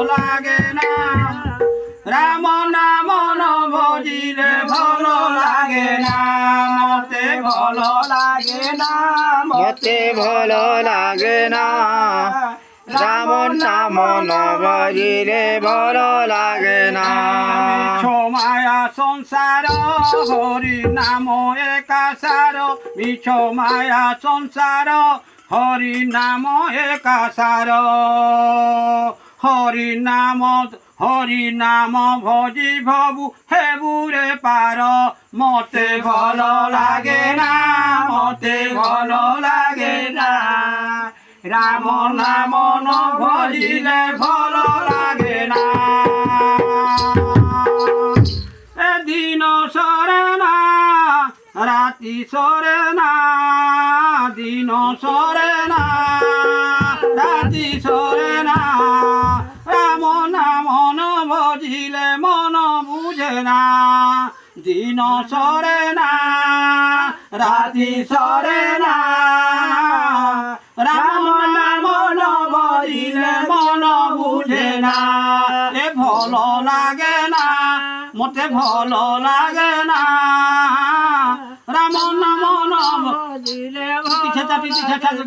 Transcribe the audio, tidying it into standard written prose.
লাগে না রাম নাম ভজিলে ভালো লাগে না মতে ভালো লাগে না মতে ভালো লাগে না রাম নাম ভজিলে ভালো লাগে না মায়া সংসার হরি নাম একাসার মিছ মায়া সংসার হরি নাম একাসার হরি নাম ভজি ভবু হেবুরে পার মতে ভালো লাগে না মতে ভালো লাগে না রাম নাম ন ভজিলে ভালো লাগে না দিন সরে না রাতি সরে না দিন সরে না রাতি সরে না রাম নাম ন ভজিলে মন বুঝে না দিন সরে না রাতি সরে না রাম নাম ন ভজিলে মন বুঝে না এ ভালো লাগে না মতে ভালো লাগে না রাম নাম ন ভজিলে